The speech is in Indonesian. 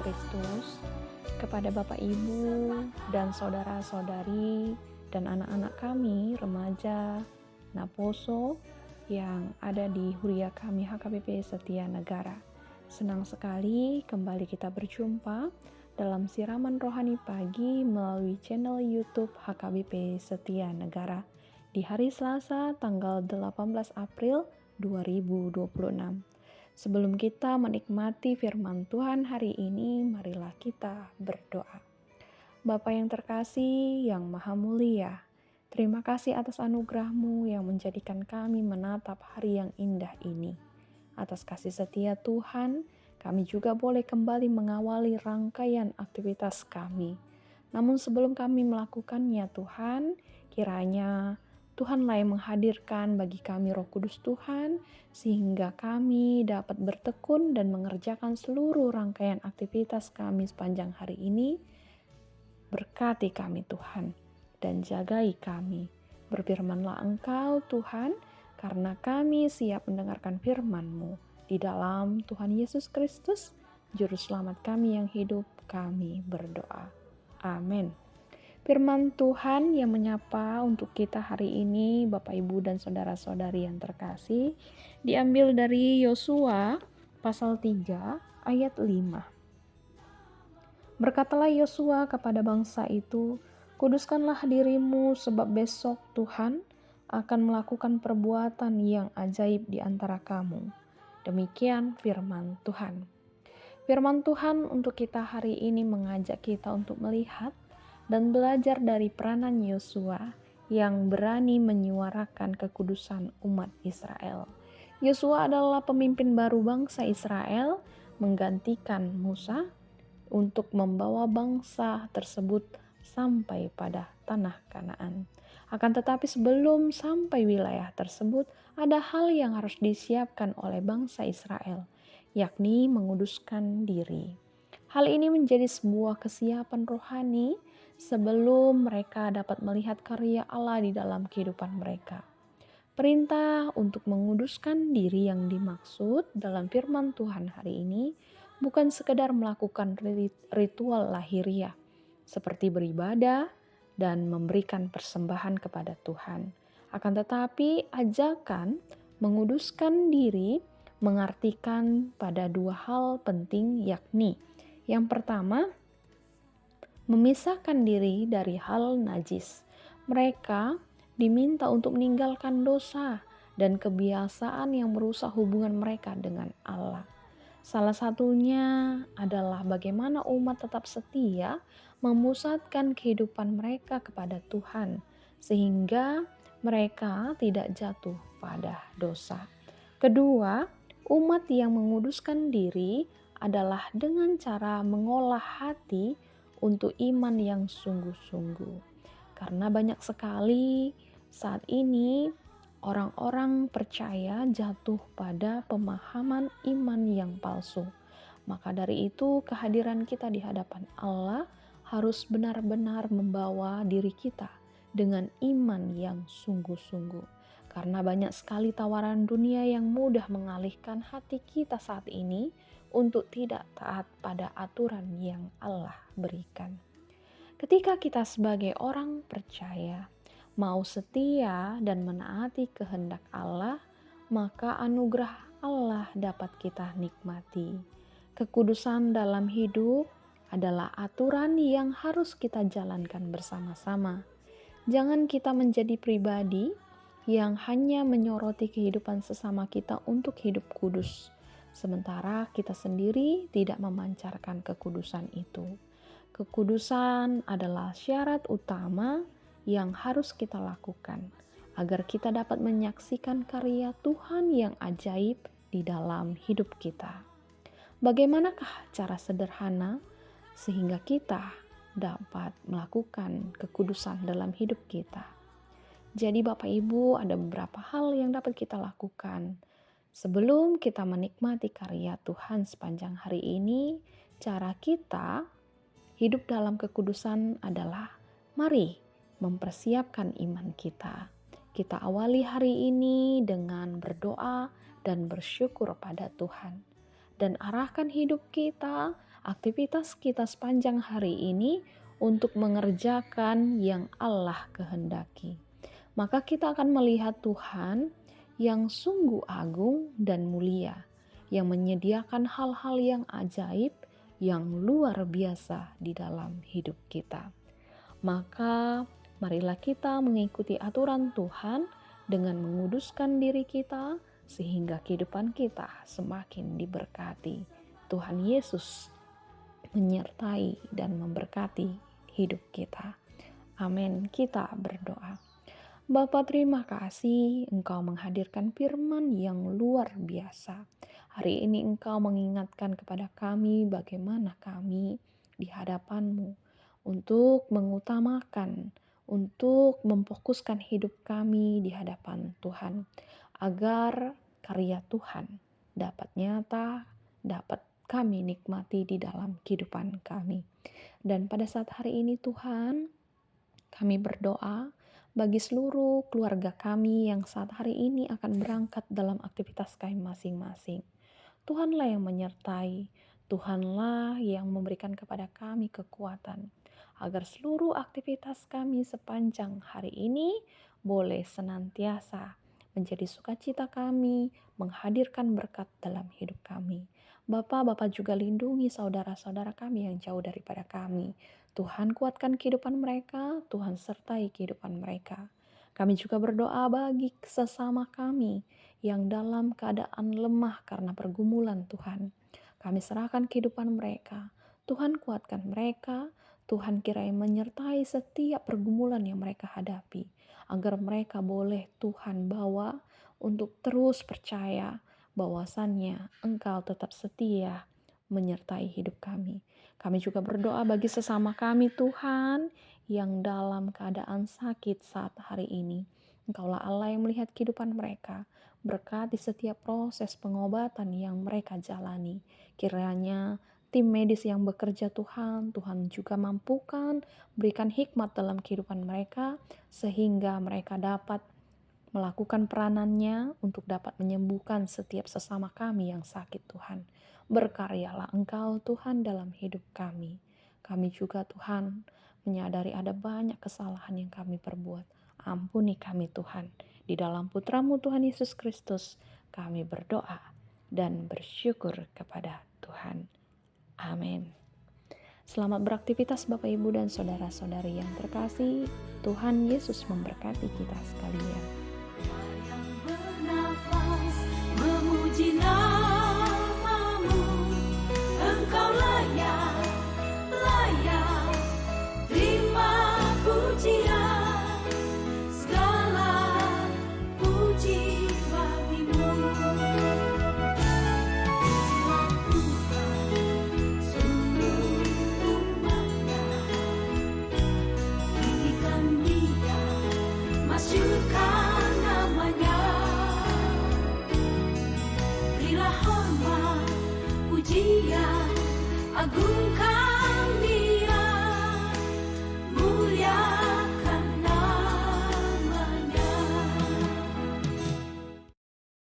Kristus, kepada Bapak Ibu dan saudara-saudari dan anak-anak kami remaja Naposo yang ada di Huria kami HKBP Setia Negara. Senang sekali kembali kita berjumpa dalam siraman rohani pagi melalui channel YouTube HKBP Setia Negara di hari Selasa tanggal 18 April 2026. Sebelum kita menikmati firman Tuhan hari ini, marilah kita berdoa. Bapa yang terkasih, yang maha mulia, terima kasih atas anugerah-Mu yang menjadikan kami menatap hari yang indah ini. Atas kasih setia Tuhan, kami juga boleh kembali mengawali rangkaian aktivitas kami. Namun sebelum kami melakukannya Tuhan, kiranya Tuhanlah yang menghadirkan bagi kami Roh Kudus Tuhan, sehingga kami dapat bertekun dan mengerjakan seluruh rangkaian aktivitas kami sepanjang hari ini. Berkati kami Tuhan, dan jagai kami. Berfirmanlah Engkau Tuhan, karena kami siap mendengarkan firman-Mu. Di dalam Tuhan Yesus Kristus, Juru Selamat kami yang hidup, kami berdoa. Amin. Firman Tuhan yang menyapa untuk kita hari ini, Bapak Ibu dan saudara-saudari yang terkasih, diambil dari Yosua pasal 3 ayat 5. Berkatalah Yosua kepada bangsa itu, kuduskanlah dirimu sebab besok Tuhan akan melakukan perbuatan yang ajaib di antara kamu. Demikian firman Tuhan. Firman Tuhan untuk kita hari ini mengajak kita untuk melihat dan belajar dari peranan Yosua yang berani menyuarakan kekudusan umat Israel. Yosua adalah pemimpin baru bangsa Israel, menggantikan Musa untuk membawa bangsa tersebut sampai pada tanah Kanaan. Akan tetapi sebelum sampai wilayah tersebut, ada hal yang harus disiapkan oleh bangsa Israel, yakni menguduskan diri. Hal ini menjadi sebuah kesiapan rohani sebelum mereka dapat melihat karya Allah di dalam kehidupan mereka. Perintah untuk menguduskan diri yang dimaksud dalam firman Tuhan hari ini bukan sekedar melakukan ritual lahiriah seperti beribadah dan memberikan persembahan kepada Tuhan. Akan tetapi ajakan menguduskan diri mengartikan pada dua hal penting, yakni yang pertama, memisahkan diri dari hal najis. Mereka diminta untuk meninggalkan dosa dan kebiasaan yang merusak hubungan mereka dengan Allah. Salah satunya adalah bagaimana umat tetap setia memusatkan kehidupan mereka kepada Tuhan, sehingga mereka tidak jatuh pada dosa. Kedua, umat yang menguduskan diri adalah dengan cara mengolah hati untuk iman yang sungguh-sungguh. Karena banyak sekali saat ini orang-orang percaya jatuh pada pemahaman iman yang palsu. Maka dari itu kehadiran kita di hadapan Allah harus benar-benar membawa diri kita dengan iman yang sungguh-sungguh. Karena banyak sekali tawaran dunia yang mudah mengalihkan hati kita saat ini untuk tidak taat pada aturan yang Allah berikan. Ketika kita sebagai orang percaya mau setia dan menaati kehendak Allah, maka anugerah Allah dapat kita nikmati. Kekudusan dalam hidup adalah aturan yang harus kita jalankan bersama-sama. Jangan kita menjadi pribadi yang hanya menyoroti kehidupan sesama kita untuk hidup kudus, sementara kita sendiri tidak memancarkan kekudusan itu. Kekudusan adalah syarat utama yang harus kita lakukan agar kita dapat menyaksikan karya Tuhan yang ajaib di dalam hidup kita. Bagaimanakah cara sederhana sehingga kita dapat melakukan kekudusan dalam hidup kita? Jadi Bapak Ibu, ada beberapa hal yang dapat kita lakukan. Sebelum kita menikmati karya Tuhan sepanjang hari ini, cara kita hidup dalam kekudusan adalah mari mempersiapkan iman kita. Kita awali hari ini dengan berdoa dan bersyukur pada Tuhan. Dan arahkan hidup kita, aktivitas kita sepanjang hari ini untuk mengerjakan yang Allah kehendaki. Maka kita akan melihat Tuhan yang sungguh agung dan mulia, yang menyediakan hal-hal yang ajaib, yang luar biasa di dalam hidup kita. Maka marilah kita mengikuti aturan Tuhan dengan menguduskan diri kita sehingga kehidupan kita semakin diberkati. Tuhan Yesus menyertai dan memberkati hidup kita. Amin. Kita berdoa. Bapa, terima kasih Engkau menghadirkan firman yang luar biasa. Hari ini Engkau mengingatkan kepada kami bagaimana kami di hadapan-Mu untuk mengutamakan, untuk memfokuskan hidup kami di hadapan Tuhan, agar karya Tuhan dapat nyata, dapat kami nikmati di dalam kehidupan kami. Dan pada saat hari ini Tuhan, kami berdoa bagi seluruh keluarga kami yang saat hari ini akan berangkat dalam aktivitas kami masing-masing. Tuhanlah yang menyertai, Tuhanlah yang memberikan kepada kami kekuatan, agar seluruh aktivitas kami sepanjang hari ini boleh senantiasa menjadi sukacita kami, menghadirkan berkat dalam hidup kami. Bapak juga lindungi saudara-saudara kami yang jauh daripada kami. Tuhan kuatkan kehidupan mereka, Tuhan sertai kehidupan mereka. Kami juga berdoa bagi sesama kami yang dalam keadaan lemah karena pergumulan Tuhan. Kami serahkan kehidupan mereka. Tuhan kuatkan mereka, Tuhan kiranya menyertai setiap pergumulan yang mereka hadapi. Agar mereka boleh Tuhan bawa untuk terus percaya bahwasannya Engkau tetap setia menyertai hidup kami. Kami juga berdoa bagi sesama kami Tuhan yang dalam keadaan sakit saat hari ini. Engkaulah Allah yang melihat kehidupan mereka. Berkati setiap proses pengobatan yang mereka jalani. Kiranya tim medis yang bekerja Tuhan juga mampukan, berikan hikmat dalam kehidupan mereka sehingga mereka dapat melakukan peranannya untuk dapat menyembuhkan setiap sesama kami yang sakit Tuhan. Berkaryalah Engkau Tuhan dalam hidup kami. Kami juga Tuhan menyadari ada banyak kesalahan yang kami perbuat. Ampuni kami Tuhan. Di dalam Putra-Mu Tuhan Yesus Kristus kami berdoa dan bersyukur kepada Tuhan. Amin. Selamat beraktivitas Bapak Ibu dan saudara-saudari yang terkasih. Tuhan Yesus memberkati kita sekalian. Yang bernafas memuji nama-Mu, Engkau layak terima pujian, segala puji bagi-Mu. Pujilah Tuhan seluruh umat-Nya, tinggikan Dia, masyurkan nama-Nya. Berilah hormat, pujian, agungkan